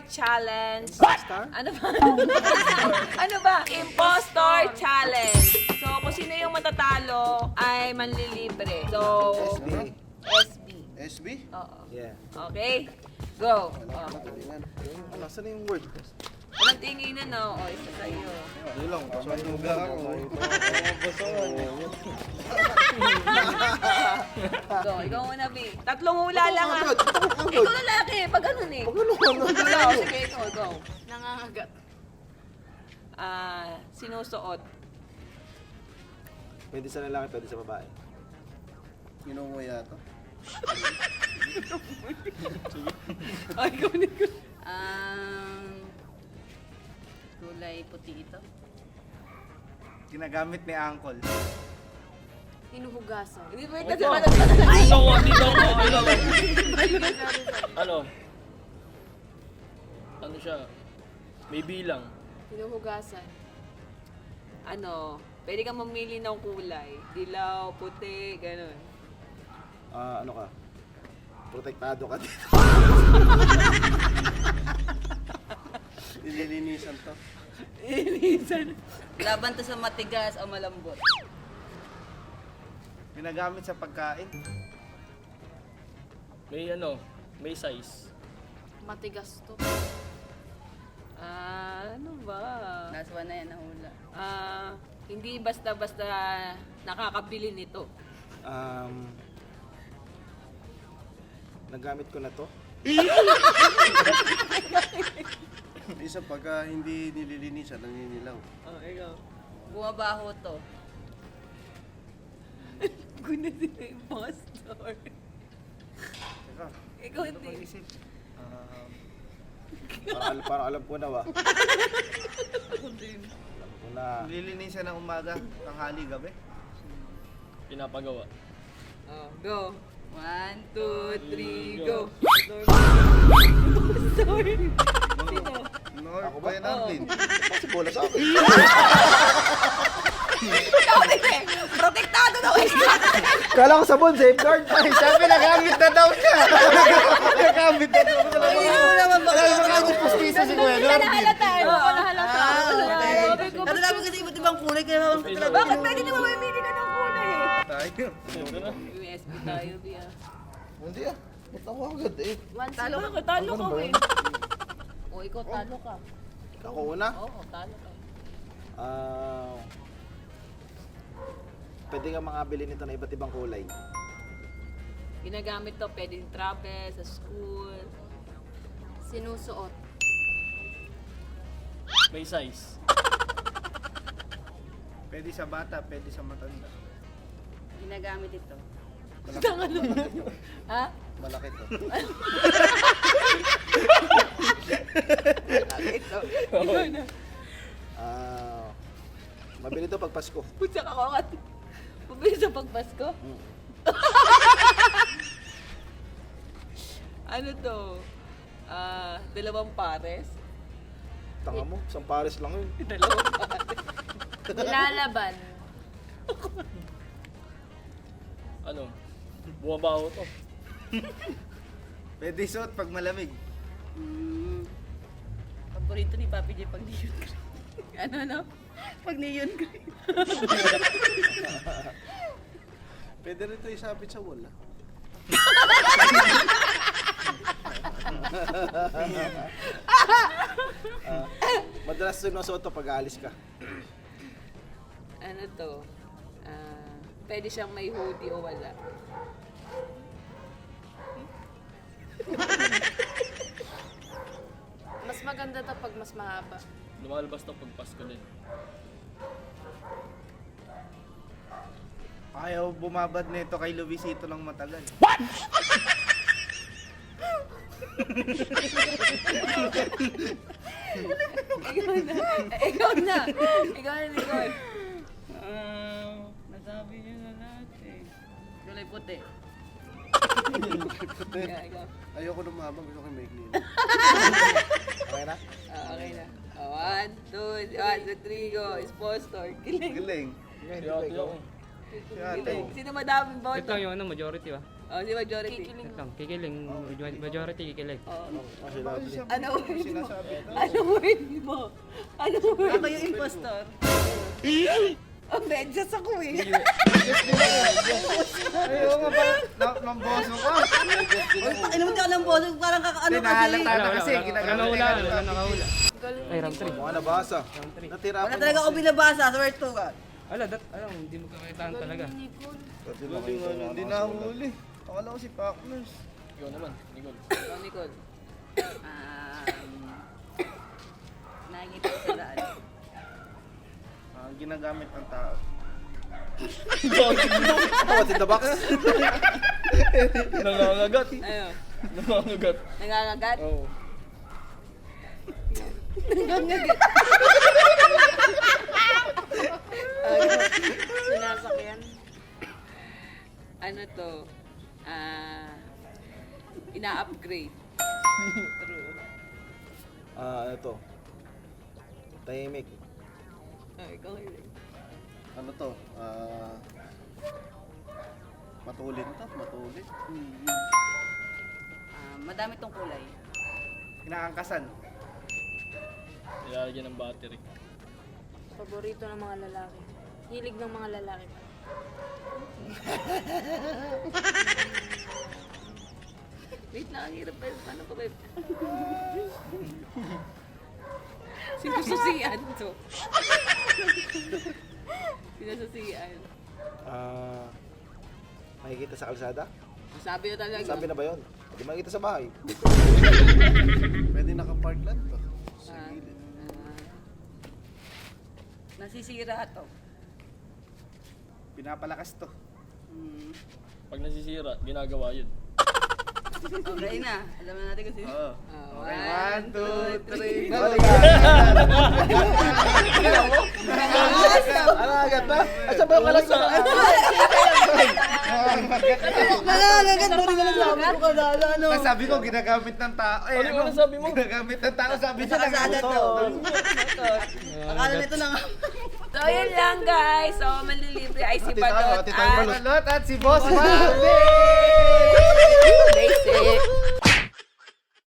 Challenge. Star? Ano ba? Ano ba? Impostor Challenge. So, kung sino yung matatalo ay manlilibre. So, SB. SB. SB? Oo. Yeah. Okay? Go. Wala Oh. ka tulingan. Ano, saan na yung word? Walang tinginan, no? O, isa sa'yo. Hindi lang, masuga ako. Go, ikaw muna, B. Tatlong hula lang, ha? Agad, agad. Ikaw lalaki, pag ganun eh. Pag ano, ano, Go, sige, ikaw, go. Nangangagat. Sinusuot. Pwede sa lalaki, pwede sa babae. Minumuya to. Ay, ikaw na ikaw. Kulay puti ito. Ginagamit ni Uncle. Hinuhugasan. Hindi ba yung tatlo? Ay! Ano? Ano siya? May bilang. Hinuhugasan. Ano, pwede kang mamili ng kulay. Dilaw, puti, ganun. Ano ka? Protektado ka dito. Nililinisan to. Inisan. Laban to sa matigas o malambot. Ginagamit sa pagkain. May ano? May size. Matigas to. Ano ba? Last one na yan, nahula. Hindi basta-basta nakakabili nito. Nagamit ko na to. Isa pagka hindi nililinisan, naninilaw. Oh, ikaw. Bumabaho to. Guna sila impostor. Teka, Ikaw ano hindi. mag-isip? Parang alam ko na ba? Ako din. Alam ko na. Nililinisan ng umaga, tanghali, gabi. Pinapagawa. Oh, go. 1, 2, 3, go. Sorry. Sino? Nor, Ako ba? Kuya Narlin. Kasi bola sa akin. Ikaw din. Protektado daw eh. Kala ko sabon, safeguard. Ay, sabi nagamit na daw siya! Nagamit na daw siya! Ano naman baka nagamit pustisa si Kuya Narlin? Nahalata. Oo, nahalata. Ano namin kasi iba't ibang kulay kaya naman Bakit pwede naman mamili ka ng kulay eh? Tayo. Siyempre na. USB tayo, Bia. Hindi ah. Ba't ako agad eh? Talo ka, talo ka eh. O, ikaw talo ka. Ako una. Oo, talo ka. Pwede kang makabili nito na iba't ibang kulay. Ginagamit to, pwede yung travel, sa school. Sinusuot. May size. Pwede sa bata, pwede sa matanda. Ginagamit ito. Ha? Malaki to. Ito. Ikaw na. Mabili to pag Pasko. Putsa ka kakat. Pabili sa pagpasko. Ano to? Dalawang pares? Tanga mo, isang pares lang yun. Dalawang pares. Nilalaban. Ano? Bumabaho to. Pwede suot pag malamig. Paborito ni Papi J pag neon green. Ano? Pag neon green. Pwede rin ito isabit sa wall ah. Madalas sinusuot to pag aalis ka. Ano to? Pwede siyang may hoodie o wala. Mas maganda to pag mas mahaba. Lumalabas to pag Pasko din. Ayaw bumabad nito kay Luisito ng matagal. Ikaw na. Nicole. Nasabi niyo na lahat eh. Kulay puti. Ikaw. Ayoko lumabang, gusto ko may clean. Okay na? Okay na. 1, 2, 3, go. Impostor. Kiling. Galing. Kaya ako. Kiling. Sino madaming boto? Ito yung ano, majority ba? Oh, si majority. Kikiling. Lang, kikiling. Majority kikilig. Ah, si Lovely. Ano word mo? Sinasabi ko. Ano word mo? Ano word Ako yung impostor. Oh, medyas ako eh. Ayaw nga ba? Mamboso ka. Inom ka ng boso, parang kakaano kasi. Nahalata na kasi. Wala nakahula. Wala nakahula. Ay, round 3. Mga nabasa. Natira Wala talaga ako binabasa, swear to God. Wala, hindi mo kakitaan talaga. Hindi nahuli. Akala ko si Pacners. Ikaw naman, Nicole. Oh, Nicole. Nakikita ko sa daan. Ginagamit ng tao. What's in the box? Nangangagat. Ano? Nangangagat. Nangangagat? Oo. Sinasakyan. Ano to? Ina-upgrade. True. Ano to? Tahimik. Oh, ikaw yun. Ano to? Matulin to, matulin. Madami tong kulay. Inaangkasan. Ilalagyan ng battery. Paborito ng mga lalaki. Hilig ng mga lalaki. Wait lang, ang hirap pa. Paano pa ba? Sinususian to. Sinususian. Makikita sa kalsada? Sabi na talaga. Sabi na ba yun? Hindi makikita sa bahay. Pwede naka-park lang to. Ah, Nasisira to. Pinapalakas to. Pag nasisira, ginagawa yun. Okay na. Alam na natin kung sino. Oo. ah, Okay, 1, 2, 3. Ano agad ba? Asa ba yung kalas na? Nangangagat mo rin na sabi ko kadala, no? Sabi ko, ginagamit ng tao. Ano sabi mo? Ginagamit ng tao, sabi Sa niya kasada to. Akala nito na nga. So, yun lang guys. So, manlilibre ay si Balot Balot at si Boss Mami! Basic.